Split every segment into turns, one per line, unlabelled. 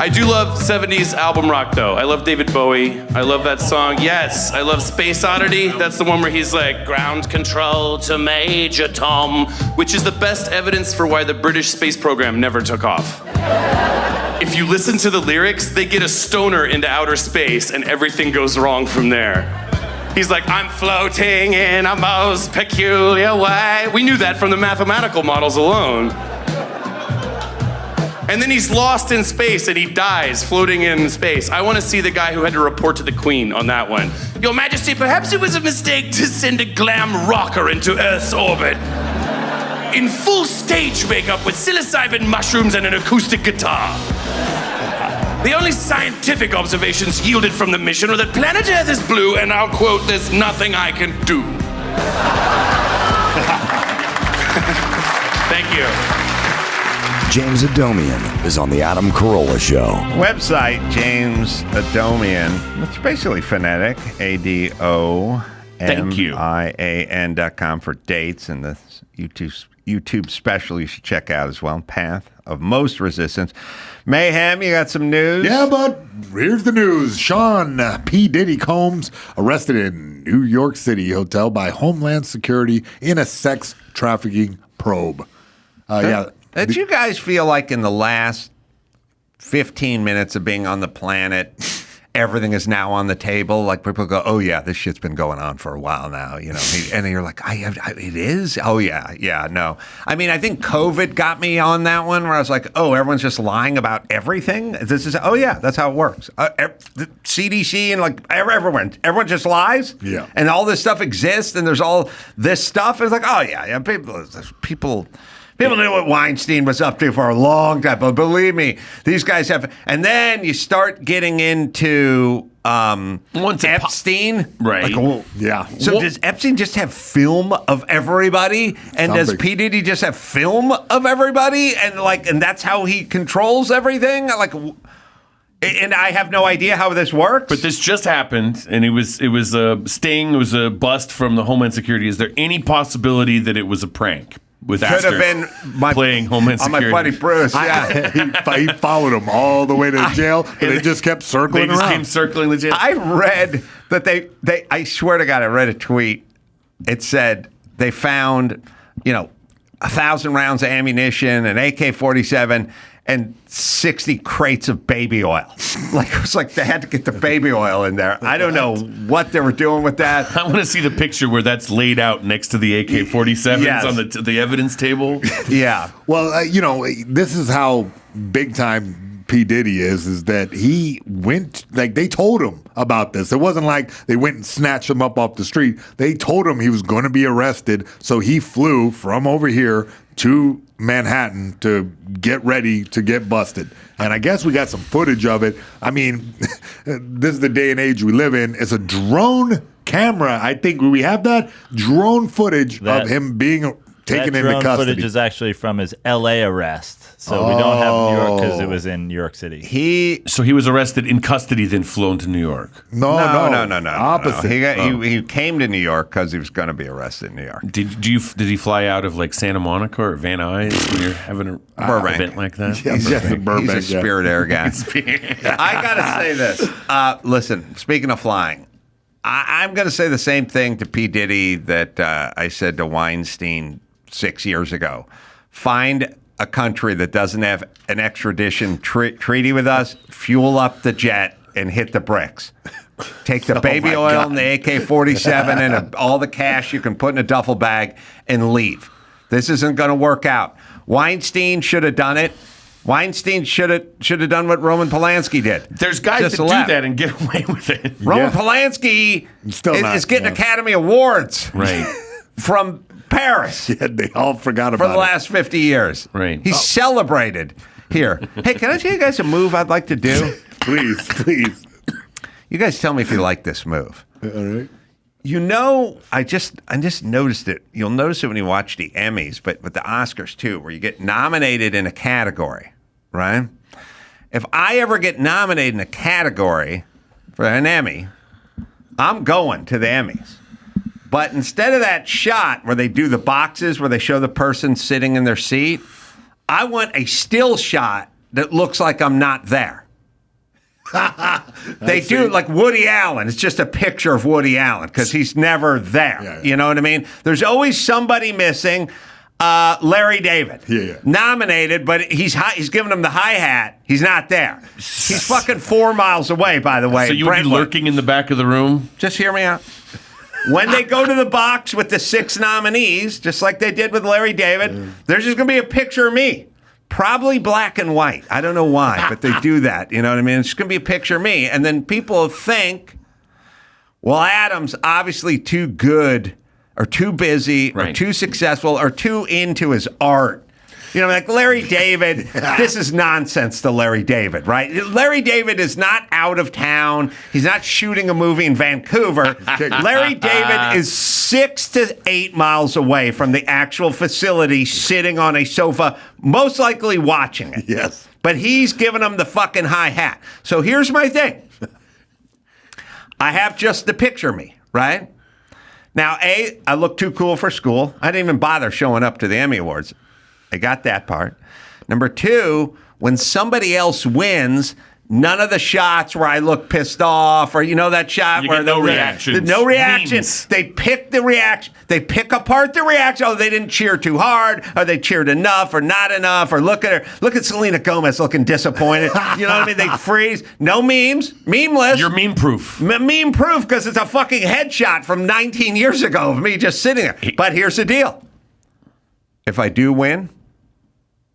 I do love 70s album rock, though. I love David Bowie. I love that song. Yes, I love Space Oddity. That's the one where he's like, ground control to Major Tom, which is the best evidence for why the British space program never took off. If you listen to the lyrics, they get a stoner into outer space and everything goes wrong from there. He's like, I'm floating in a most peculiar way. We knew that from the mathematical models alone. And then he's lost in space and he dies floating in space. I want to see the guy who had to report to the Queen on that one. Your Majesty, perhaps it was a mistake to send a glam rocker into Earth's orbit. In full stage makeup with psilocybin mushrooms and an acoustic guitar. The only scientific observations yielded from the mission are that planet Earth is blue, and I'll quote, there's nothing I can do. Thank you.
James Adomian is on the Adam Carolla Show.
Website, James Adomian. It's basically phonetic, ADOMIAN.com for dates, and the YouTube special you should check out as well, Path of Most Resistance. Mayhem, you got some news?
Yeah, but here's the news. Sean P. Diddy Combs arrested in New York City hotel by Homeland Security in a sex trafficking probe.
Did you guys feel like in the last 15 minutes of being on the planet, everything is now on the table? Like people go, oh yeah, this shit's been going on for a while now, you know. And you're like, it is? Oh yeah, no. I mean, I think COVID got me on that one where I was like, oh, everyone's just lying about everything. This is, oh yeah, that's how it works. The CDC and like everyone just lies.
Yeah.
And all this stuff exists, and there's all this stuff. It's like, oh yeah, people knew what Weinstein was up to for a long time, but believe me, these guys have. And then you start getting into Epstein,
right?
Like, yeah.
So does Epstein just have film of everybody, and does P. Diddy just have film of everybody, and that's how he controls everything? Like, and I have no idea how this works.
But this just happened, and it was a sting. It was a bust from the Homeland Security. Is there any possibility that it was a prank? With
could have been
playing Homeland Security.
My buddy Bruce, yeah.
He followed him all the way to the jail, and they just kept circling around.
They just came circling the jail.
I read that they I swear to God, I read a tweet. It said they found, 1,000 rounds of ammunition, an AK-47, and 60 crates of baby oil. It was like they had to get the baby oil in there. I don't know what they were doing with that.
I want to see the picture where that's laid out next to the AK-47s
Yes.
on the evidence table.
Yeah.
Well, this is how big time P. Diddy is that he went, they told him about this. It wasn't like they went and snatched him up off the street. They told him he was going to be arrested, so he flew from over here to Manhattan to get ready to get busted. And I guess we got some footage of it. I mean, this is the day and age we live in. It's a drone camera. I think we have that drone footage of him being taken into custody.
That drone footage is actually from his L.A. arrest. So we don't have New York because it was in New York City.
So he was arrested in custody, then flown to New York.
No.
Opposite.
He came to New York because he was going to be arrested in New York.
Did he fly out of like Santa Monica or Van Nuys when you're having an event like that?
Yeah, he's
a Spirit Air guy. I gotta say this. Listen, speaking of flying, I'm gonna say the same thing to P. Diddy that I said to Weinstein 6 years ago. Find a country that doesn't have an extradition treaty with us, fuel up the jet, and hit the bricks. Take the baby oil and the AK-47 and all the cash you can put in a duffel bag and leave. This isn't going to work out. Weinstein should have done it. Weinstein should have done what Roman Polanski did.
There's guys that do that and get away with it.
Roman Polanski is getting Academy Awards.
Right.
From Paris.
Yeah, they all forgot about it.
For the last 50 years.
Right.
He's celebrated here. Hey, can I show you guys a move I'd like to do?
Please.
You guys tell me if you like this move.
All right.
I just noticed it. You'll notice it when you watch the Emmys, but with the Oscars too, where you get nominated in a category, right? If I ever get nominated in a category for an Emmy, I'm going to the Emmys. But instead of that shot where they do the boxes where they show the person sitting in their seat, I want a still shot that looks like I'm not there. They do like Woody Allen. It's just a picture of Woody Allen because he's never there.
Yeah.
You know what I mean? There's always somebody missing. Larry David, nominated, but he's giving him the hi-hat. He's not there. He's fucking 4 miles away, by the way.
So you would be lurking in the back of the room?
Just hear me out. When they go to the box with the 6 nominees, just like they did with Larry David, there's just going to be a picture of me. Probably black and white. I don't know why, but they do that. You know what I mean? It's going to be a picture of me. And then people think, well, Adam's obviously too good or too busy or too successful or too into his art. You know, like Larry David, this is nonsense to Larry David, right? Larry David is not out of town. He's not shooting a movie in Vancouver. Larry David is 6 to 8 miles away from the actual facility, sitting on a sofa, most likely watching it.
Yes.
But he's giving him the fucking hi-hat. So here's my thing. I have just the picture of me, right? Now, I look too cool for school. I didn't even bother showing up to the Emmy Awards. I got that part. Number 2, when somebody else wins, none of the shots where I look pissed off or, you know, that shot
You
where
get no reactions.
no reaction.
Memes.
They pick the reaction. They pick apart the reaction. Oh, they didn't cheer too hard, or they cheered enough or not enough, or look at her. Look at Selena Gomez looking disappointed. You know what I mean? They freeze. No memes. Memeless.
You're meme proof.
Meme proof because it's a fucking headshot from 19 years ago of me just sitting there. But here's the deal. If I do win,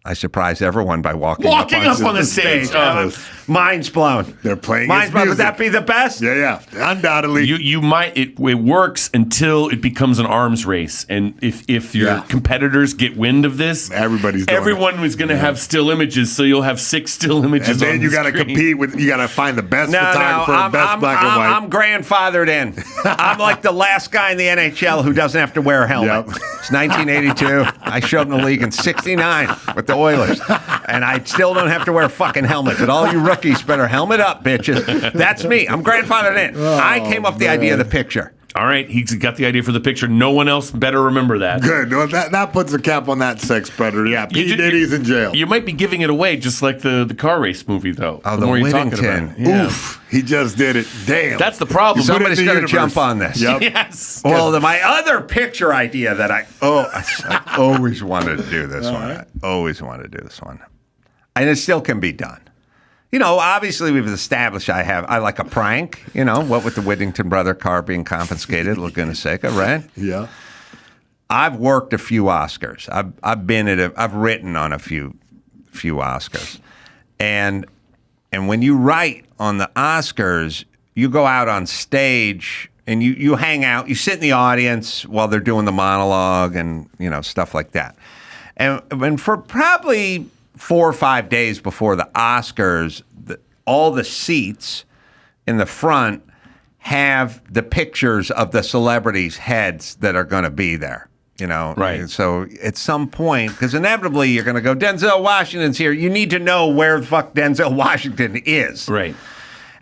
I surprise everyone by walking up on the stage. Mind's blown.
They're playing
Mind's
his
blown. Would
music.
that be the best?
Yeah, undoubtedly.
You might it works until it becomes an arms race, and if your competitors get wind of this, everyone was going to have still images, so you'll have 6 still images.
And then
on
you
got to
compete with. You got to find the best photographer,
I'm,
best black and white.
I'm grandfathered in. I'm like the last guy in the NHL who doesn't have to wear a helmet.
Yep.
It's 1982. I showed up in the league in '69 with the Oilers, and I still don't have to wear a fucking helmet. But all you rookies better helmet up, bitches. That's me. I'm grandfathered in. I came up with the idea of the picture.
All right, he's got the idea for the picture. No one else better remember that.
Good. Well, that puts a cap on that sex predator. Yeah, P. Diddy's in jail.
You might be giving it away, just like the car race movie, though.
Oh,
the more you're talking
Whittington.
about it. Yeah.
Oof. He just did it. Damn.
That's the problem.
Somebody's
Put it in
going
the
to jump
universe.
on this.
Yep.
Yes.
Well, my other picture idea that I always wanted to do this one. I always wanted to do this one. And it still can be done. You know, obviously we've established I like a prank, you know, what with the Whittington brother car being confiscated, Laguna Seca, right?
Yeah.
I've worked a few Oscars. I've written on a few Oscars. And when you write on the Oscars, you go out on stage and you hang out, you sit in the audience while they're doing the monologue and, you know, stuff like that. And for probably 4 or 5 days before the Oscars, all the seats in the front have the pictures of the celebrities' heads that are going to be there. You know,
right?
And so at some point, because inevitably you're going to go, Denzel Washington's here. You need to know where the fuck Denzel Washington is,
right?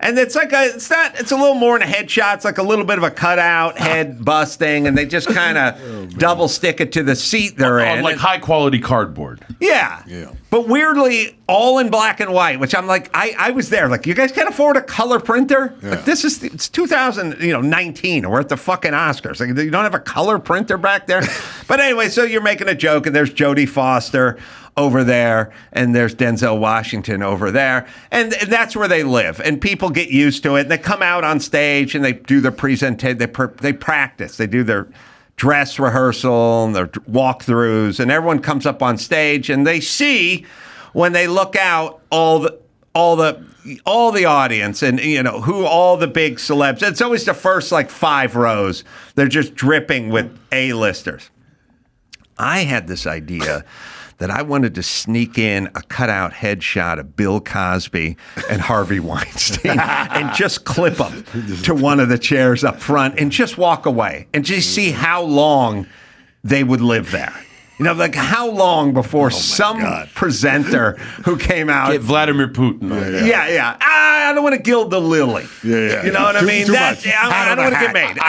And it's like it's a little more than a headshot. It's like a little bit of a cutout, head busting, and they just kind of double stick it to the seat they're in.
On like high quality cardboard.
Yeah. But weirdly, all in black and white, which I'm like, I was there. Like, you guys can't afford a color printer? Yeah. Like, it's 2019. We're at the fucking Oscars. Like, you don't have a color printer back there? But anyway, so you're making a joke, and there's Jodie Foster over there, and there's Denzel Washington over there, and that's where they live. And people get used to it. And they come out on stage, and they do their presentation. They practice. They do their dress rehearsal and their walkthroughs, and everyone comes up on stage, and they see when they look out all the audience, and you know who all the big celebs. It's always the first like 5 rows. They're just dripping with A-listers. I had this idea that I wanted to sneak in a cutout headshot of Bill Cosby and Harvey Weinstein and just clip them to one of the chairs up front and just walk away and just see how long they would live there. You know, like how long before presenter who came out.
Get Vladimir Putin.
Yeah. I don't want to gild the lily.
Yeah.
You know what I mean? I don't want to get made.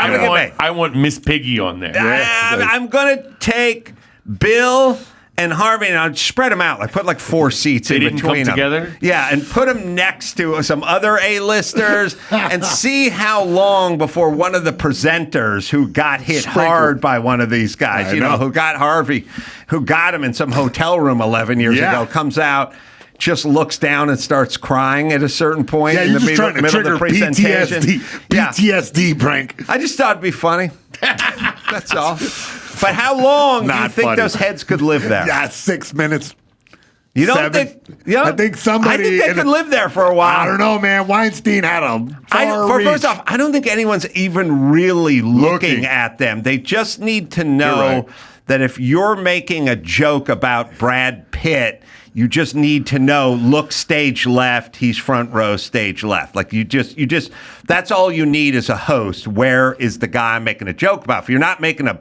I want Miss Piggy on there.
I'm going to take Bill And Harvey and I spread them out. Like put like 4 seats in
didn't
between
come
them.
together?
Yeah, and put them next to some other A-listers and see how long before one of the presenters who got hit hard by one of these guys, who got Harvey, who got him in some hotel room 11 years ago, comes out, just looks down and starts crying at a certain point in the middle of the presentation.
PTSD prank.
I just thought it'd be funny. That's all. But how long do you think those heads could live there?
Yeah, 6 minutes.
You don't
7.
think? You know,
I think somebody.
I think they could live there for a while.
I don't know, man. Weinstein had a
First off, I don't think anyone's even really looking at them. They just need to know that if you're making a joke about Brad Pitt, you just need to know, look stage left, he's front row stage left. Like you just that's all you need as a host. Where is the guy I'm making a joke about? If you're not making a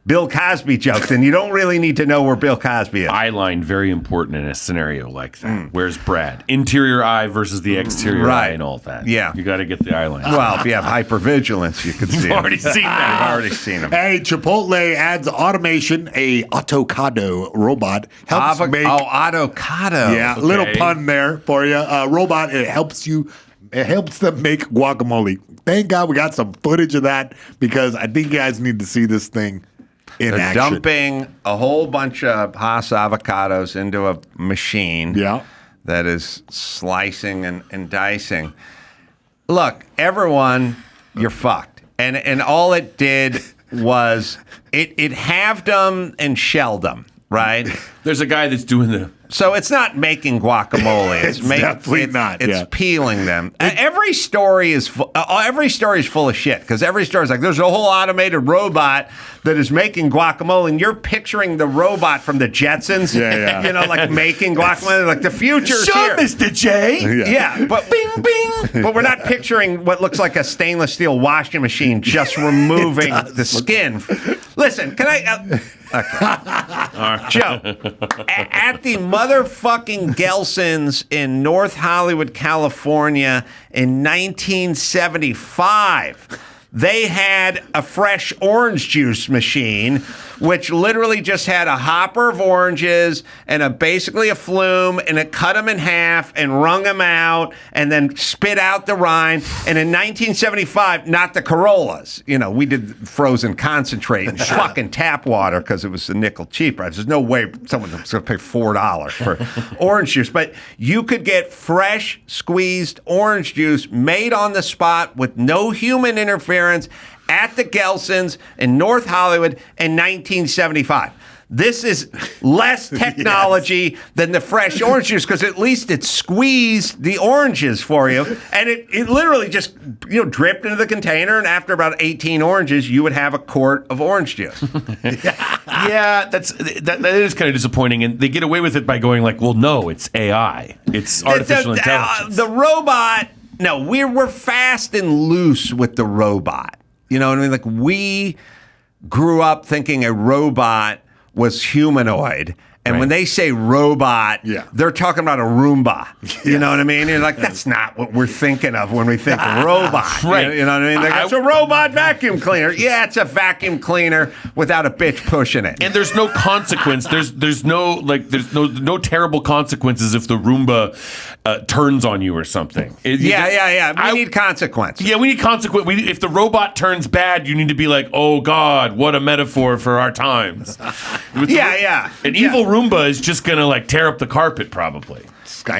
Bill Cosby joke, then you don't really need to know where Bill Cosby is.
Eye line, very important in a scenario like that. Where's Brad? Interior eye versus the exterior eye and all that.
Yeah.
You got to get the eye line.
Well, if you have hypervigilance, you can see
You've already seen that.
You've already seen them.
Hey, Chipotle adds automation. A Autocado robot helps make.
Oh, Autocado.
Yeah, little pun there for you. Robot. It helps them make guacamole. Thank God we got some footage of that because I think you guys need to see this thing.
They're
action.
dumping a whole bunch of Haas avocados into a machine that is slicing and dicing. Look, everyone, you're fucked. And all it did was it halved them and shelled them, right?
There's a guy that's doing the...
So it's not making guacamole.
It's definitely not.
It's peeling them. Every story is full of shit because every story is like there's a whole automated robot that is making guacamole, and you're picturing the robot from the Jetsons. Like making guacamole, like the future's here.
Mr. J.
Yeah, but bing, bing. But we're not picturing what looks like a stainless steel washing machine just removing the skin. Listen, can I? Joe, at the motherfucking Gelson's in North Hollywood, California in 1975, they had a fresh orange juice machine, which literally just had a hopper of oranges and basically a flume, and it cut them in half and wrung them out and then spit out the rind. And in 1975, not the Carollas. We did frozen concentrate and fucking tap water because it was a nickel cheaper. There's no way someone was going to pay $4 for orange juice. But you could get fresh squeezed orange juice made on the spot with no human interference at the Gelson's in North Hollywood in 1975. This is less technology than the fresh orange juice because at least it squeezed the oranges for you, and it literally just dripped into the container. And after about 18 oranges, you would have a quart of orange juice.
Yeah, that is kind of disappointing, and they get away with it by going like, "Well, no, it's AI, it's artificial intelligence."
The robot. No, we're fast and loose with the robot. You know what I mean? Like we grew up thinking a robot was humanoid. And when they say robot, they're talking about a Roomba. You know what I mean? You're like, that's not what we're thinking of when we think robot.
Right.
You know what I mean? Like, it's a robot vacuum cleaner. Yeah, it's a vacuum cleaner without a bitch pushing it.
And there's no consequence. There's no terrible consequences if the Roomba turns on you or something.
We need consequence.
Yeah, we need consequence. If the robot turns bad, you need to be like, oh God, what a metaphor for our times. An evil Roomba is just gonna tear up the carpet probably.
It's got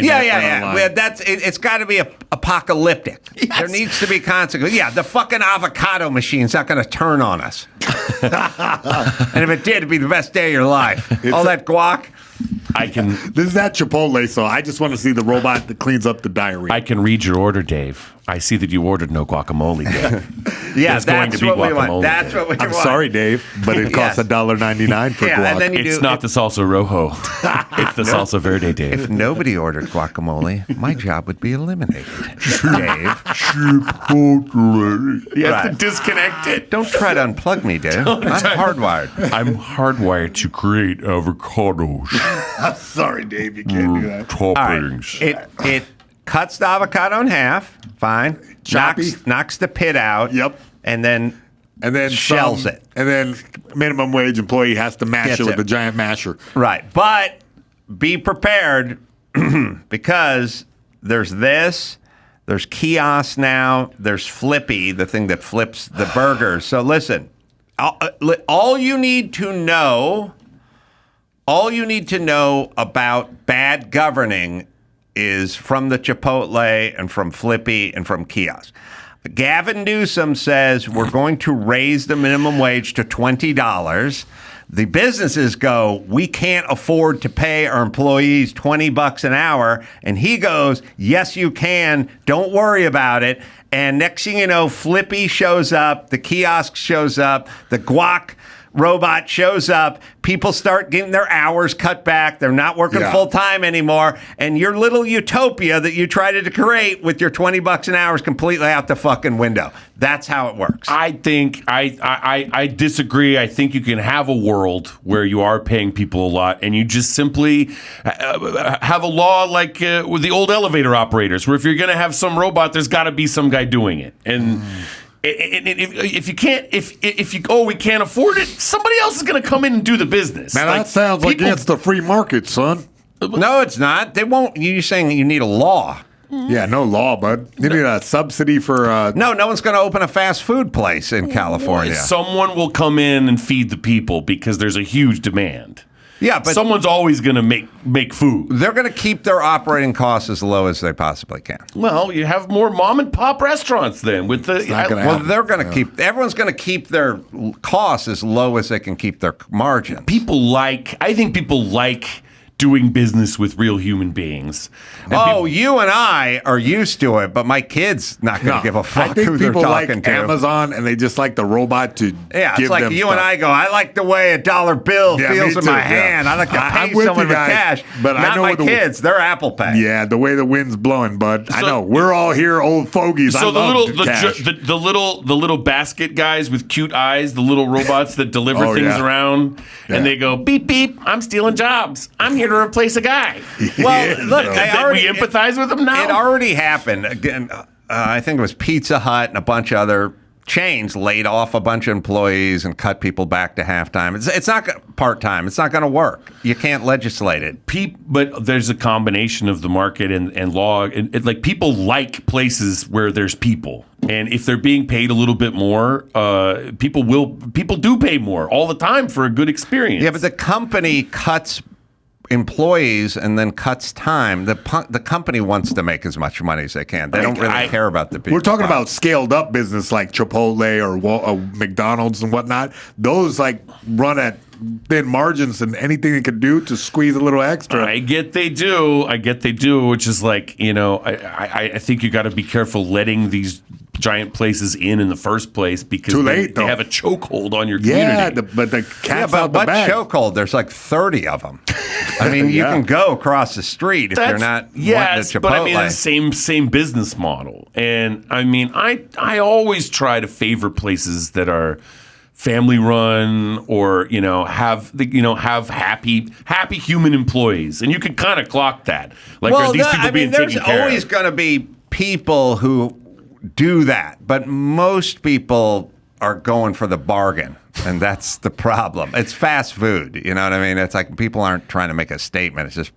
to be apocalyptic. Yes. There needs to be consequence. Yeah, the fucking avocado machine's not going to turn on us. And if it did, it'd be the best day of your life. All that guac.
This is that Chipotle, so I just want to see the robot that cleans up the diarrhea.
I can read your order, Dave. I see that you ordered no guacamole, Dave.
That's what we want. That's what we want.
I'm sorry, Dave, but it costs $1.99 for guac.
And then
it's not the salsa rojo. It's the salsa verde, Dave.
If nobody ordered guacamole, my job would be eliminated. Dave.
Chipotle. You have to disconnect it.
Don't try to unplug me, Dave. I'm hardwired.
I'm hardwired to create avocados.
I'm sorry, Dave. You can't do that.
Toppings.
It cuts the avocado in half. Fine. Knocks the pit out.
Yep.
And then
and then
shells it.
And then minimum wage employee has to mash
Gets
it with
it.
the giant masher.
Right. But be prepared because there's this, there's kiosk now, there's Flippy, the thing that flips the burgers. So listen, all you need to know about bad governing is from the Chipotle and from Flippy and from kiosk. Gavin Newsom says we're going to raise the minimum wage to $20. The businesses go, we can't afford to pay our employees $20 an hour. And he goes, yes, you can. Don't worry about it. And next thing you know, Flippy shows up, the kiosk shows up, the guac robot shows up, people start getting their hours cut back, they're not working full time anymore, and your little utopia that you tried to create with your $20 an hour is completely out the fucking window. That's how it works.
I think I disagree. I think you can have a world where you are paying people a lot, and you just simply have a law like with the old elevator operators, where if you're going to have some robot, there's got to be some guy doing it, and. If you can't, we can't afford it, somebody else is going to come in and do the business.
Man, that sounds like it's the free market, son.
No, it's not. They won't. You're saying you need a law.
Yeah, no law, bud. You need a subsidy for...
No one's going to open a fast food place in California.
Someone will come in and feed the people because there's a huge demand.
Yeah, but
someone's always going to make food.
They're going to keep their operating costs as low as they possibly can.
Well, you have more mom and pop restaurants then with the.
They're going to keep. Everyone's going to keep their costs as low as they can keep their margin.
I think people like doing business with real human beings. And
you and I are used to it, but my kid's not going to give a fuck
I think
who they're
people
talking
like
to.
Amazon, and they just like the robot to
Yeah,
give
it's like
them
you
stuff.
and I go, I like the way a dollar bill feels in my hand. I like to
I'm
pay
with
someone
you
with
guys,
cash.
but I
Not
know
my
what the-
kids. They're Apple Pay.
Yeah, the way the wind's blowing, bud. I know. We're all here, old fogies.
So
I love cash.
the little basket guys with cute eyes, the little robots that deliver things around, and they go beep beep. I'm stealing jobs. I'm here to replace a guy.
Well, look,
we empathize with them now.
It already happened. Again, I think it was Pizza Hut and a bunch of other chains laid off a bunch of employees and cut people back to halftime. It's not part-time. It's not going to work. You can't legislate it.
But there's a combination of the market and law. And like people like places where there's people. And if they're being paid a little bit more, people do pay more all the time for a good experience.
Yeah, but the company cuts employees and then cuts time. The company wants to make as much money as they can. They don't really care about the people.
We're talking about scaled up business like Chipotle or McDonald's and whatnot. Those like run at thin margins, and anything they can do to squeeze a little extra.
I get they do, which is like, I think you got to be careful letting these giant places in the first place because
Too late,
they have a chokehold on your community.
But the cat's out the
what
bag.
chokehold? There's like 30 of them. I mean, you can go across the street if you're not wanting a Chipotle.
But I mean, it's the same business model. And I mean, I always try to favor places that are family run or have happy human employees, and you can kind of clock that. Like, are these people being taken care of?
There's always going to be people who do that, but most people are going for the bargain, and that's the problem. It's fast food, you know what I mean? It's like people aren't trying to make a statement. It's just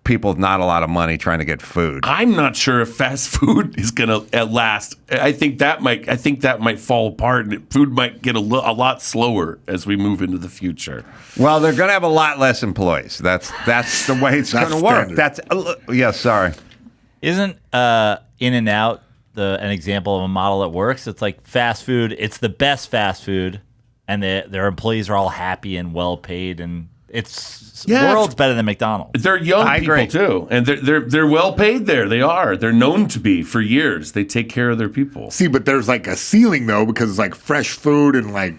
people with not a lot of money trying to get food.
I'm not sure if fast food is going to last. I think that might fall apart, and food might get a lot slower as we move into the future.
Well, they're going to have a lot less employees. That's the way it's going to work. Sorry.
Isn't In-N-Out an example of a model that works? It's like fast food. It's the best fast food, and their employees are all happy and well paid, and it's worlds better than McDonald's.
They're young people too, and they're well paid there. They are. They're known to be for years. They take care of their people.
See, but there's like a ceiling though, because it's like fresh food and like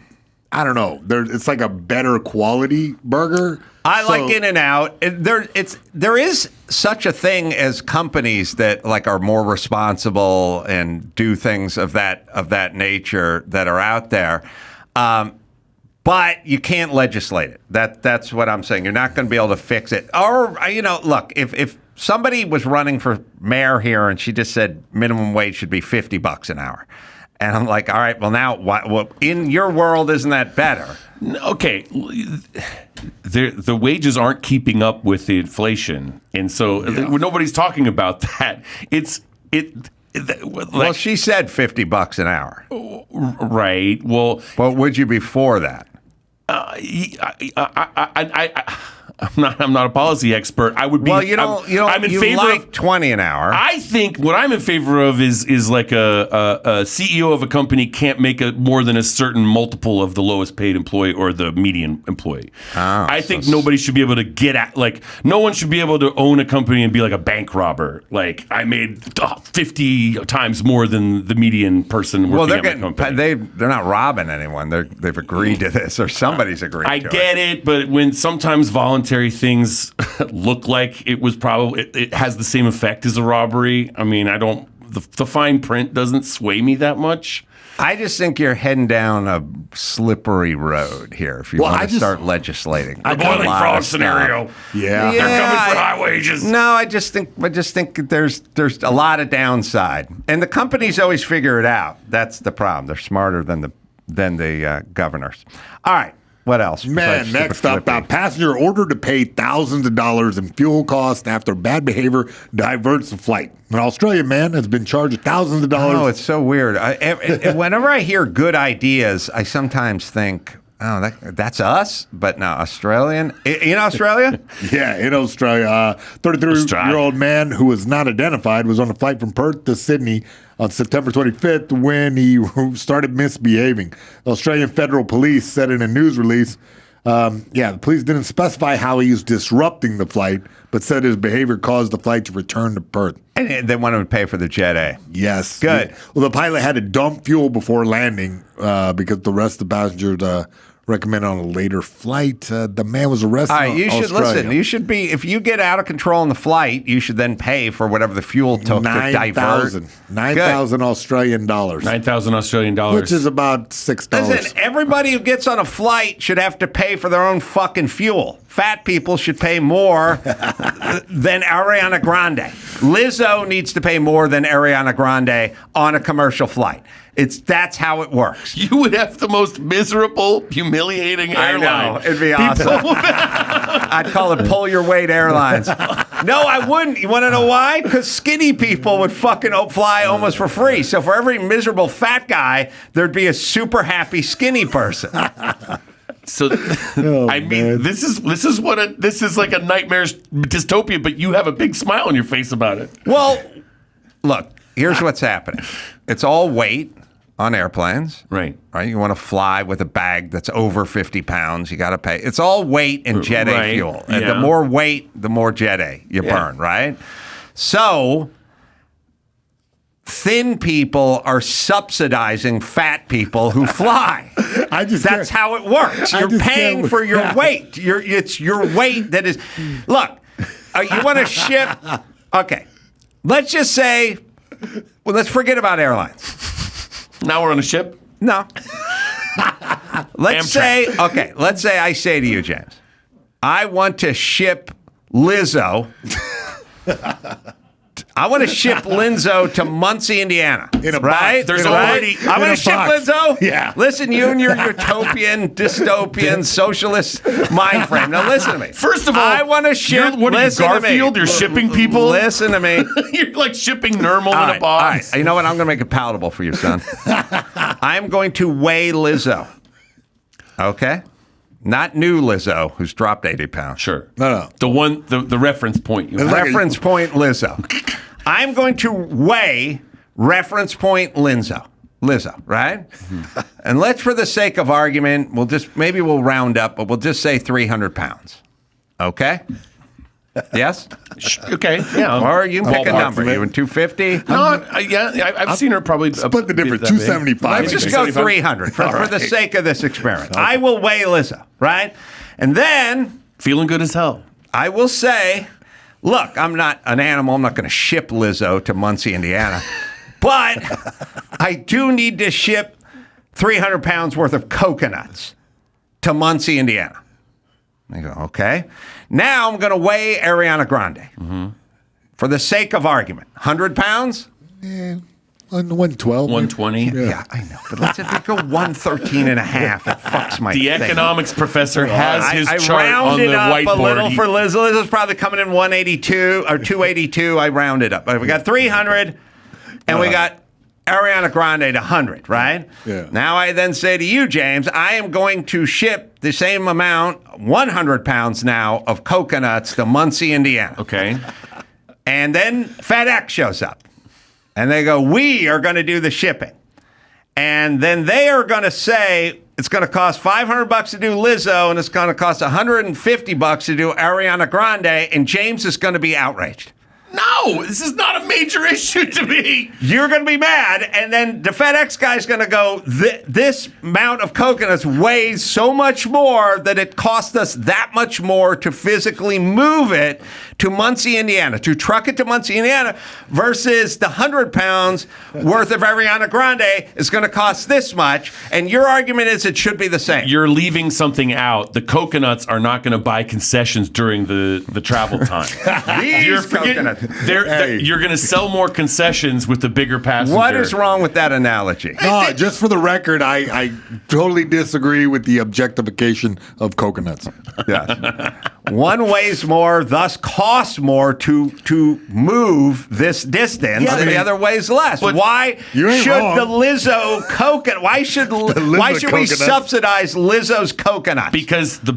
I don't know. It's like a better quality burger.
I like In-N-Out. There is such a thing as companies that like are more responsible and do things of that nature that are out there. But you can't legislate it. That's what I'm saying. You're not going to be able to fix it. Or look, if somebody was running for mayor here and she just said minimum wage should be $50 an hour, And I'm like, all right, well, now, well, in your world, isn't that better?
Okay, the wages aren't keeping up with the inflation, and so nobody's talking about that.
Well, she said $50 an hour.
Right. Well,
what would you before that?
I'm not a policy expert. I would be.
Well, I'm in favor of 20 an hour.
I think what I'm in favor of is like a CEO of a company can't make more than a certain multiple of the lowest paid employee or the median employee. I think nobody should be able to get at, like, no one should be able to own a company and be like a bank robber. Like, I made 50 times more than the median person working at my company.
They're not robbing anyone. They've agreed to this, or somebody's agreed to it.
I get it, but when sometimes voluntary things look like it has the same effect as a robbery. I mean, the fine print doesn't sway me that much.
I just think you're heading down a slippery road here if you want to start legislating.
A boiling frog scenario.
Yeah.
They're coming for high wages.
No, I just think there's a lot of downside, and the companies always figure it out. That's the problem. They're smarter than the governors. All right. What else?
Man, next up, a passenger ordered to pay thousands of dollars in fuel costs after bad behavior diverts the flight. An Australian man has been charged thousands of dollars.
Oh, it's so weird. Whenever I hear good ideas, I sometimes think, oh, that's us? But no, Australian? In Australia?
Yeah, in Australia. 33-year-old man who was not identified was on a flight from Perth to Sydney on September 25th when he started misbehaving. Australian Federal Police said in a news release, the police didn't specify how he was disrupting the flight, but said his behavior caused the flight to return to Perth.
And they wanted to pay for the Jet A.
Yes.
Good.
Yeah. Well, the pilot had to dump fuel before landing because the rest of the passengers recommended on a later flight. The man was arrested.
All right, you should
Australia.
listen. You should be, if you get out of control in the flight, you should then pay for whatever the fuel took to divert.
9,000 Australian dollars.
9,000 Australian dollars,
which is about $6.
Listen, everybody who gets on a flight should have to pay for their own fucking fuel. Fat people should pay more than Ariana Grande. Lizzo needs to pay more than Ariana Grande on a commercial flight. That's how it works.
You would have the most miserable, humiliating airline.
I know. It'd be awesome. I'd call it Pull Your Weight Airlines. No, I wouldn't. You want to know why? Because skinny people would fucking fly almost for free. So for every miserable fat guy, there'd be a super happy skinny person.
So, this is like a nightmarish dystopia, but you have a big smile on your face about it.
Well, look, here's what's happening. It's all weight on airplanes.
Right.
You want to fly with a bag that's over 50 pounds, you got to pay. It's all weight and Jet A fuel. And the more weight, the more Jet A you burn, right? So thin people are subsidizing fat people who fly. That's how it works. You're paying for your weight. It's your weight that is. Look, you want to ship. Okay, let's just say. Well, let's forget about airlines.
Now we're on a ship?
No. Let's say I say to you, James, I want to ship Lizzo. I want to ship Lizzo to Muncie, Indiana.
In a
right?
box.
There's already.
I want to ship Lizzo.
Yeah.
Listen, you and your utopian, dystopian, socialist mind frame. Now listen to me.
First of all,
I want to ship.
What are you,
Listen to me.
Garfield? You're shipping people.
Listen to me.
You're like shipping Nermal
All
in a box.
All right. You know what? I'm going to make it palatable for you, son. I'm going to weigh Lizzo. Okay? Not new Lizzo, who's dropped 80 pounds.
Sure.
No.
The reference point.
Reference point Lizzo. I'm going to weigh reference point Lizzo, right? Mm-hmm. And let's, for the sake of argument, maybe we'll round up, but we'll just say 300 pounds. Okay? Yes?
Okay. Yeah.
Or you can pick a number. You in 250?
No, I've seen her probably.
Split the difference. 275.
Let's just go 300 for the sake of this experiment. I will weigh Lizzo, right? And then
Feeling good as hell.
I will say, look, I'm not an animal. I'm not going to ship Lizzo to Muncie, Indiana. But I do need to ship 300 pounds worth of coconuts to Muncie, Indiana. I go, okay. Now I'm going to weigh Ariana Grande. Mm-hmm. For the sake of argument. 100 pounds?
On 112.
120.
Yeah, I know. But let's if we go 113 and a half, it fucks my
The
thing.
economics professor has his
I
chart on
rounded
the
up
whiteboard.
a little for Liz. Liz is probably coming in 182 or 282. I rounded up. We got 300, and we got Ariana Grande at 100, right?
Yeah.
Now I then say to you, James, I am going to ship the same amount, 100 pounds now, of coconuts to Muncie, Indiana.
Okay.
And then FedEx shows up. And they go, we are going to do the shipping. And then they are going to say it's going to cost $500 to do Lizzo, and it's going to cost $150 to do Ariana Grande, and James is going to be outraged.
No, this is not a major issue to me.
You're going to be mad, and then the FedEx guy's going to go, this amount of coconuts weighs so much more that it cost us that much more to physically move it to Muncie, Indiana, to truck it to Muncie, Indiana, versus the 100 pounds worth of Ariana Grande is going to cost this much, and your argument is it should be the same.
You're leaving something out. The coconuts are not going to buy concessions during the travel time.
These
You're forgetting.
coconuts.
You're going to sell more concessions with the bigger passenger.
What is wrong with that analogy?
No, just for the record, I totally disagree with the objectification of coconuts.
Yes. One weighs more, thus costs more to move this distance,
Yeah,
and the other weighs less. Why
You ain't
should
wrong.
the Lizzo coconut? Why should we
coconuts.
subsidize Lizzo's coconuts?
Because the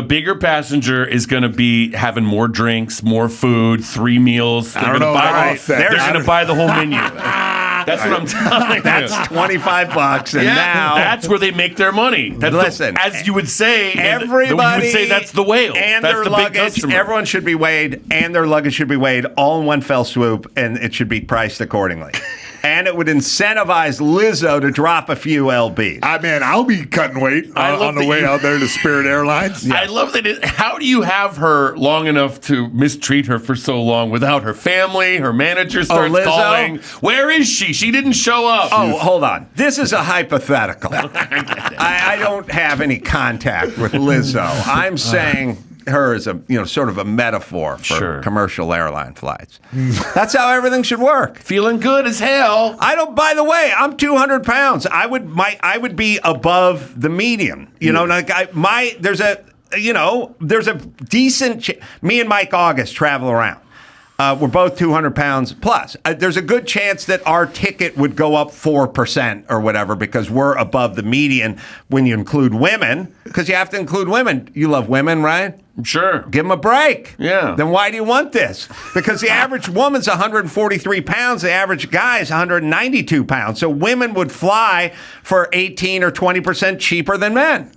bigger passenger is going to be having more drinks, more food, 3 meals. They're
don't
going to
know
buy.
about that.
They're going to buy the whole menu. That's what I'm telling you.
That's $25, and
Yeah,
now
that's where they make their money. That's
Listen,
as you would say,
everybody
you would say that's the whale.
and
that's
their
the big
luggage.
customer.
Everyone should be weighed, and their luggage should be weighed all in one fell swoop, and it should be priced accordingly. And it would incentivize Lizzo to drop a few lbs.
I'll be cutting weight
I love
on the
that
way
you-
out there to Spirit Airlines.
I love that. How do you have her long enough to mistreat her for so long without her family? Her manager starts
Lizzo?
calling. Where is she? She didn't show up.
Oh, hold on. This is a hypothetical. I don't have any contact with Lizzo. I'm saying her as a sort of a metaphor for
Sure.
commercial airline flights. That's how everything should work.
Feeling good as hell.
I don't. By the way, I'm 200 pounds. I would be above the median. There's a decent. Me and Mike August travel around. We're both 200 pounds plus. There's a good chance that our ticket would go up 4% or whatever because we're above the median when you include women, because you have to include women. You love women, right?
Sure.
Give them a break.
Yeah.
Then why do you want this? Because the average woman's 143 pounds, the average guy is 192 pounds. So women would fly for 18 or 20% cheaper than men.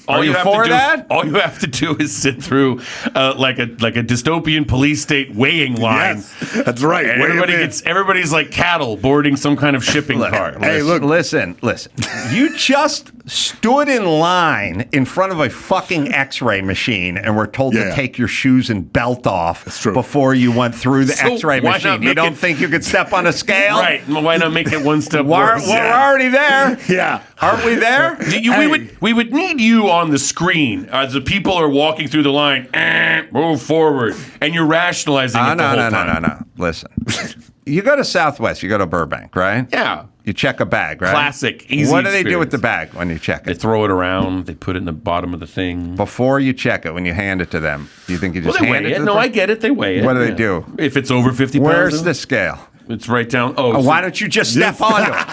Are you for that?
All you have to do is sit through like a dystopian police state weighing line.
Yes, that's right.
And
Wait a minute.
everybody's like cattle boarding some kind of shipping car.
Hey, look, listen. You just stood in line in front of a fucking X-ray machine and were told to
Yeah.
take your shoes and belt off
true.
before you went through the
So
X-ray
why
machine.
not
You
make
don't
it-
think you could step on a scale?
Right. Why not make it one step
We're
worse?
already there.
Yeah.
Aren't we there?
We would need you on the screen as the people are walking through the line. Move forward, and you're rationalizing it the whole time.
No. Listen, you go to Southwest, you go to Burbank, right?
Yeah.
You check a bag, right?
Classic, easy
What do they do
experience.
with the bag when you check
They
it?
throw it around. They put it in the bottom of the thing.
Before you check it, when you hand it to them, do you think you
Well,
just
they
hand
weigh
it to
it.
the
No,
person?
I get it. They weigh it.
What do they
Yeah.
do?
If it's over 50 pounds,
Where's the scale?
It's right down. Oh,
Why don't you just step onto it?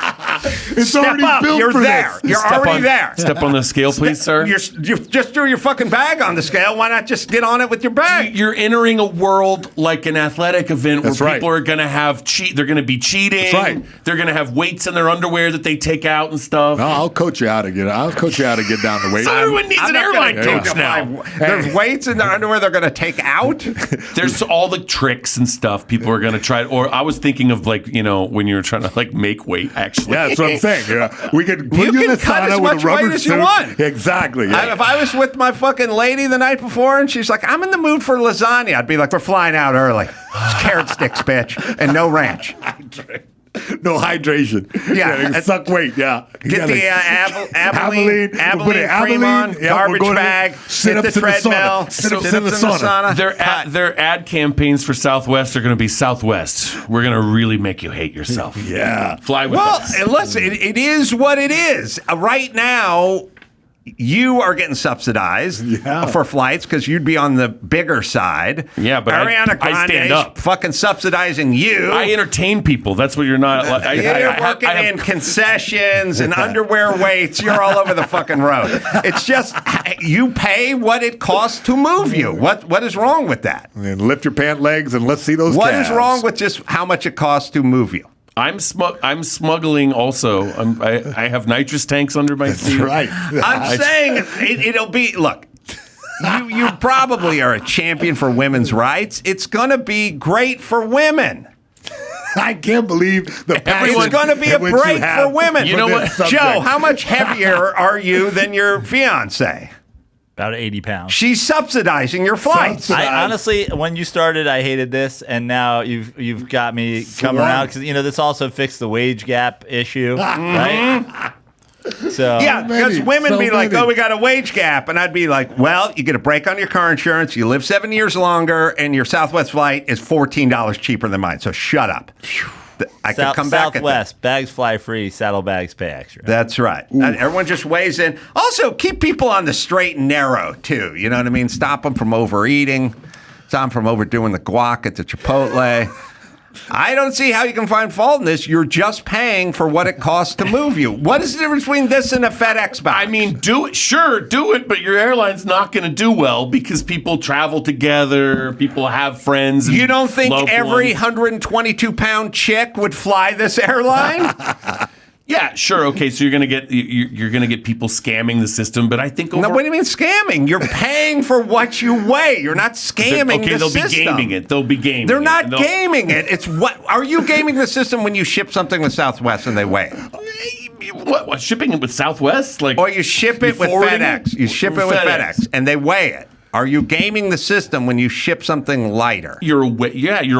It's
Step
already
up.
built
You're
for
there.
this.
You're already there.
Step on the scale, please, sir.
You just threw your fucking bag on the scale. Why not just get on it with your bag?
You're entering a world like an athletic event
That's
where
right.
people are going to have They're going to be cheating.
That's right.
They're going to have weights in their underwear that they take out and stuff.
No, I'll coach you how to get down the weight.
So everyone needs
I'm
an
not
airline
gonna
coach now.
There's weights in their underwear they're going to take out.
There's all the tricks and stuff people are going to try. Or I was thinking of when you were trying to make weight. Actually,
Yeah, that's what I'm saying. Yeah. We could put
You
you in
can
a
cut as
sauna with
much
a rubber
weight as you
suit.
want.
Exactly. Yeah.
If I was with my fucking lady the night before and she's like, I'm in the mood for lasagna, I'd be like, we're flying out early. It's carrot sticks, bitch, and no ranch.
no hydration.
Yeah.
You suck weight. Yeah.
Get the Abilene cream on,
Yeah,
garbage
we're going to
bag,
sit
hit the
ups in the
treadmill,
sauna. Sit-ups in the sauna.
Their ad campaigns for Southwest are going to be Southwest. We're going to really make you hate yourself.
Yeah.
Fly with
Well,
us.
listen, it is what it is. Right now, you are getting subsidized for flights because you'd be on the bigger side.
Yeah, but
Ariana
I
Grande
stand up.
fucking subsidizing you.
I entertain people. That's what you're not.
You're working in concessions and underwear weights. You're all over the fucking road. It's just you pay what it costs to move you. What is wrong with that?
And lift your pant legs and let's see those
What is
calves.
wrong with just how much it costs to move you?
I'm smuggling also. I have nitrous tanks under my seat.
That's right.
I'm saying it'll be, look, you probably are a champion for women's rights. It's going to be great for women.
I can't believe the passion
It's going to be a
in which you
break
have
for women.
You know what?
this subject.
Joe, how much heavier are you than your fiance?
About 80 pounds.
She's subsidizing your flights.
I honestly, when you started, I hated this, and now you've got me coming around because this also fixed the wage gap issue, right? So
Yeah, because women
so
be like,
many.
oh, we got a wage gap. And I'd be like, well, you get a break on your car insurance, you live 7 years longer, and your Southwest flight is $14 cheaper than mine. So shut up. I could come back at that.
Southwest, bags fly free, saddlebags pay extra.
That's right. And everyone just weighs in. Also, keep people on the straight and narrow, too. You know what I mean? Stop them from overeating. Stop them from overdoing the guac at the Chipotle. I don't see how you can find fault in this. You're just paying for what it costs to move you. What is the difference between this and a FedEx box?
I mean, do it, but your airline's not going to do well because people travel together, people have friends. And
you don't think
loved
every
ones.
122-pound chick would fly this airline?
Yeah, sure. Okay, so you're gonna get people scamming the system, but I think
No, what do you mean scamming? You're paying for what you weigh. You're not scamming the
they'll
system.
be gaming it. They'll be gaming.
They're
it.
not
They'll-
gaming it. It's what are you gaming the system when you ship something with Southwest and they weigh it?
What shipping it with Southwest? Like,
Or you ship it with
forwarding
FedEx. You ship it with FedEx and they weigh it. Are you gaming the system when you ship something lighter?
You're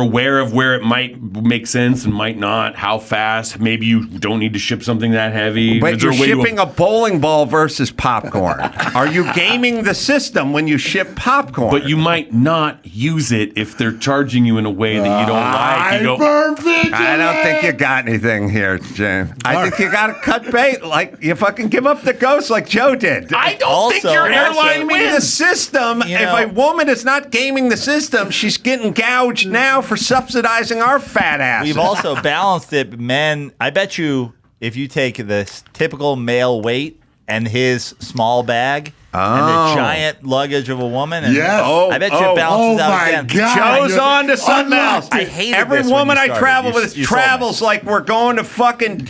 aware of where it might make sense and might not. How fast? Maybe you don't need to ship something that heavy.
But
Is there
you're
a way to-
shipping a bowling ball versus popcorn. Are you gaming the system when you ship popcorn?
But you might not use it if they're charging you in a way that you don't like. You go,
Perfect.
I don't think you got anything here, James. I think you got to cut bait. Like, you fucking give up the ghost like Joe did.
I don't think your airline
Gaming the
wins.
system.
You
If
know-
a woman is not gaming the system, she's getting gouged now for subsidizing our fat asses.
We've also balanced it. Men, I bet you if you take this typical male weight and his small bag and the giant luggage of a woman, and
Yes.
I bet you it balances out
my
again.
God.
Joe's on to something else.
I hated
Every
this when
woman
you
I
started.
travel
You-
with
you sold me.
travels like we're going to fucking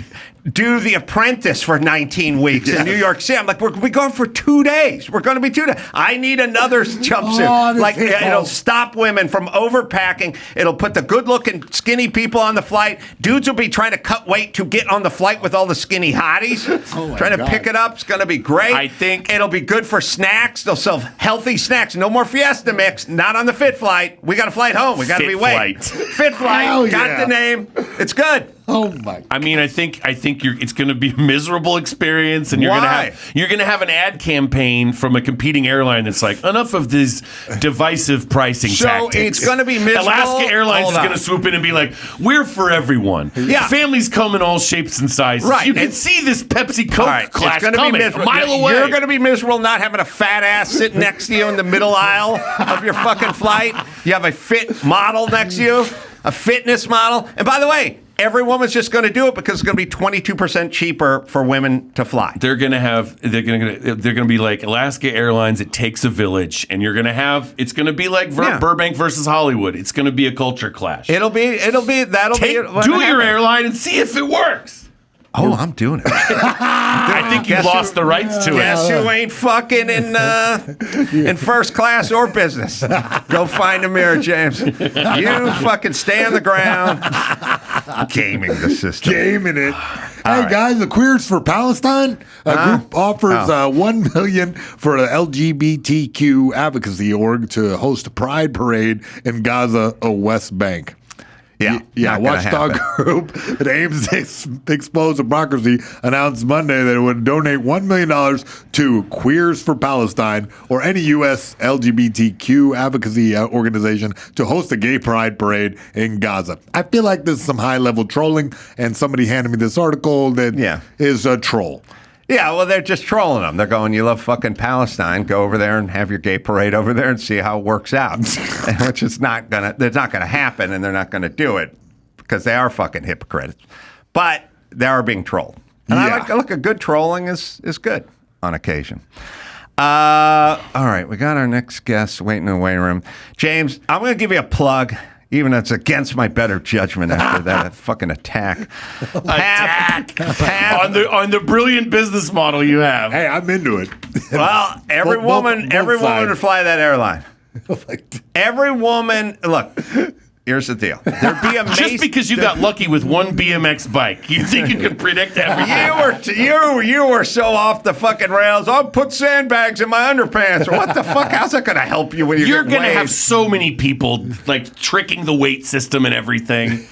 do The Apprentice for 19 weeks in New York City. I'm like, we're going for 2 days. We're going to be 2 days. I need another jumpsuit.
Oh, this
like,
hits
it'll
home.
stop women from overpacking. It'll put the good-looking, skinny people on the flight. Dudes will be trying to cut weight to get on the flight with all the skinny hotties.
my
Trying to
God.
pick it up. It's going to be great.
I think-
it'll be good for snacks. They'll sell healthy snacks. No more Fiesta Mix. Not on the fit flight. We got a flight home. We got to
Fit
be waiting.
flight.
Fit flight.
Hell
Got
yeah.
the name. It's good.
Oh my.
I mean, I think it's going to be a miserable experience, and you're
Why?
going to have an ad campaign from a competing airline that's like, enough of these divisive pricing
So
tactics.
it's gonna be miserable?
Alaska Airlines
Hold
is
on.
going to swoop in and be like, we're for everyone.
Yeah.
Families come in all shapes and sizes.
Right.
You can
It's-
see this Pepsi Coke
All right,
clash
it's going to be
coming
miserable.
a mile away.
You're going to be miserable not having a fat ass sitting next to you in the middle aisle of your fucking flight. You have a fit model next to you, a fitness model. And by the way, every woman's just going to do it because it's going to be 22% cheaper for women to fly.
They're gonna be like Alaska Airlines. It takes a village, and it's gonna be like
Yeah.
Burbank versus Hollywood. It's gonna be a culture clash.
That'll be
Do your airline and see if it works.
Oh, I'm doing it.
I think you
Guess
lost
who-
the rights to
Guess
it.
who ain't fucking in first class or business? Go find a mirror, James. You fucking stay on the ground. Gaming the system.
Gaming it. Hey guys, the Queers for Palestine group offers $1 million for the LGBTQ advocacy org to host a pride parade in Gaza, West Bank.
Yeah,
Yeah,
not gonna
watchdog
happen.
group that aims to expose hypocrisy announced Monday that it would donate $1 million to Queers for Palestine or any U.S. LGBTQ advocacy organization to host a gay pride parade in Gaza. I feel like this is some high-level trolling, and somebody handed me this article that is a troll.
Yeah, well, they're just trolling them. They're going, you love fucking Palestine. Go over there and have your gay parade over there and see how it works out. Which is not going to happen, and they're not going to do it because they are fucking hypocrites. But they are being trolled. And look, a good trolling is good on occasion. All right, we got our next guest waiting in the waiting room. James, I'm going to give you a plug. Even though it's against my better judgment after that fucking attack.
On the brilliant business model you have.
Hey, I'm into it.
Well, every woman would fly that airline. Every woman, look. Here's the deal. There'd be
just because you got lucky with one BMX bike, you think you can predict everything.
You were so off the fucking rails. I'll put sandbags in my underpants. What the fuck? How's that going to help you when
you're going to have so many people like tricking the weight system and everything?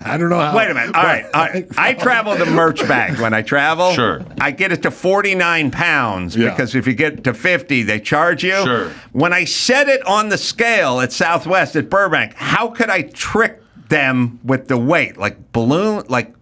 I don't know how.
Wait a minute. All right. I travel the merch bag when I travel.
Sure.
I get it to 49 pounds because if you get to 50, they charge you.
Sure.
When I set it on the scale at Southwest at Burbank, how could I trick them with the weight? Like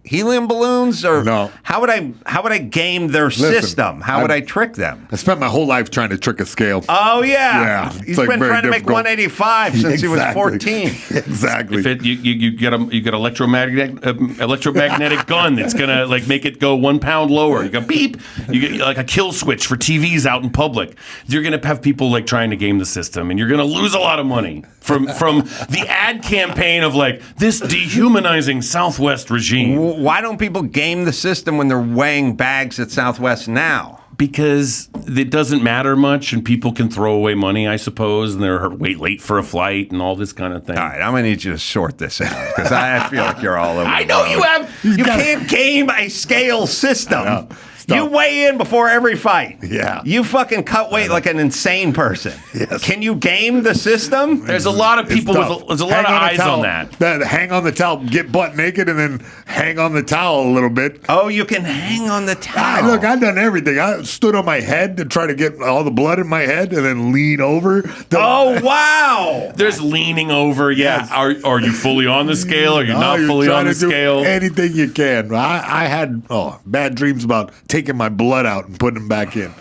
helium balloons? Or
no.
How would I game their system? How would I trick them?
I spent my whole life trying to trick a scale.
Oh, yeah.
Yeah.
He's been trying to make 185 since he was 14.
Exactly.
If you get electromagnetic gun that's gonna like make it go 1 pound lower. You go beep. You get like a kill switch for TVs out in public. You're gonna have people like trying to game the system, and you're gonna lose a lot of money from the ad campaign of like this dehumanizing Southwest regime.
Why don't people game the system when they're weighing bags at Southwest now?
Because it doesn't matter much, and people can throw away money, I suppose, and they're late for a flight and all this kind of thing.
All right, I'm going to need you to sort this out because I feel like you're all over.
I know you have.
You can't game a scale system. You weigh in before every fight.
Yeah.
You fucking cut weight like an insane person.
Yes.
Can you game the system?
There's a lot of people there's a lot of eyes on that.
Hang on the towel, get butt naked, and then hang on the towel a little bit.
Oh, you can hang on the towel.
Look, I've done everything. I stood on my head to try to get all the blood in my head and then lean over.
Oh, wow.
There's leaning over. Yeah. Yes. Are you fully on the scale? Are you not fully on the scale?
Anything you can. I had bad dreams about taking my blood out and putting them back in.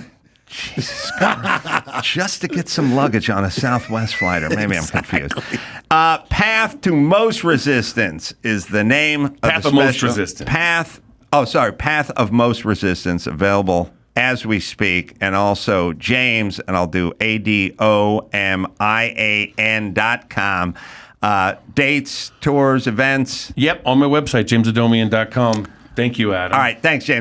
Jesus Christ. Just to get some luggage on a Southwest flight, or maybe I'm confused. Path to Most Resistance is the name of the
Path of Most Resistance.
Path of Most Resistance, available as we speak, and also James, and I'll do ADOMIAN.com. Dates, tours, events.
Yep, on my website, jamesadomian.com. Thank you, Adam.
All right, thanks, James.